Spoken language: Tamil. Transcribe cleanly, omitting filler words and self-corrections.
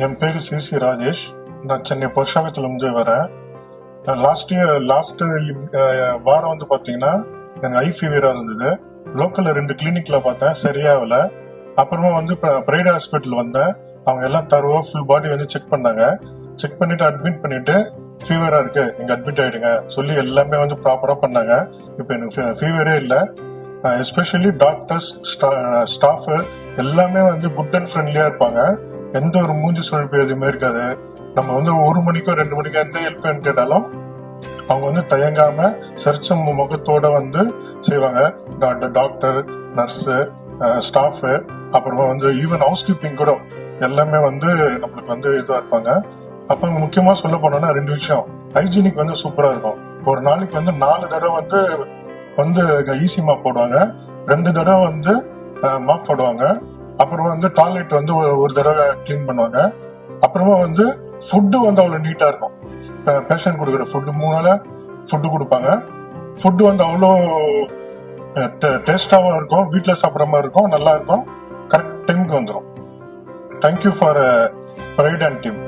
என் பேரு சிசி ராஜேஷ். நான் சென்னை பொருஷாகத்திலிருந்து வரேன். லாஸ்ட் வாரம் வந்து பாத்தீங்கன்னா எனக்கு ஐ ஃபீவரா இருந்தது. லோக்கல்ல 2 கிளினிக்ல பார்த்தேன், சரியாகல. அப்புறமா வந்து பிரைவேட் ஹாஸ்பிட்டல் வந்தேன். அவங்க எல்லாம் தருவா ஃபுல் பாடி வந்து செக் பண்ணாங்க. செக் பண்ணிட்டு அட்மிட் பண்ணிட்டு ஃபீவரா இருக்கு, நீங்க அட்மிட் ஆயிடுங்க சொல்லி எல்லாமே வந்து ப்ராப்பரா பண்ணாங்க. இப்போ எனக்கு ஃபீவரே இல்லை. எஸ்பெஷலி டாக்டர்ஸ், ஸ்டாஃப் எல்லாமே வந்து குட் அண்ட் ஃப்ரெண்ட்லியா இருப்பாங்க. எந்த ஒரு மூஞ்சி சுழப்பு எதுவுமே இருக்காது. நம்ம வந்து 1 மணிக்கோ 2 மணிக்கோ எந்த ஹெல்ப் கேட்டாலும் அவங்க வந்து தயங்காம சரிச்ச முகத்தோட வந்து செய்வாங்க. டாக்டர், நர்ஸு, ஸ்டாஃப், அப்புறமா வந்து ஈவன் ஹவுஸ் கீப்பிங் கூட எல்லாமே வந்து நம்மளுக்கு வந்து இதுவா இருப்பாங்க. அப்ப முக்கியமா சொல்ல போனோம்னா 2 விஷயம். ஹைஜீனிக் வந்து சூப்பரா இருக்கும். ஒரு நாளைக்கு வந்து 4 தடவை வந்து ஈஸி மாப் போடுவாங்க, 2 தடவை வந்து மாப் போடுவாங்க. அப்புறமா வந்து டாய்லெட் வந்து ஒரு தடவை கிளீன் பண்ணுவாங்க. அப்புறமா வந்து ஃபுட்டு வந்து அவ்வளவு நீட்டா இருக்கும். பேஷண்ட் கொடுக்குற ஃபுட்டு 3 நாளா ஃபுட்டு கொடுப்பாங்க. ஃபுட்டு வந்து அவ்வளோ டேஸ்டாவும் இருக்கும், வீட்டில் சாப்பிட்ற மாதிரி இருக்கும், நல்லா இருக்கும், கரெக்ட் டைமுக்கு வந்துடும். Thank you for Bright and team.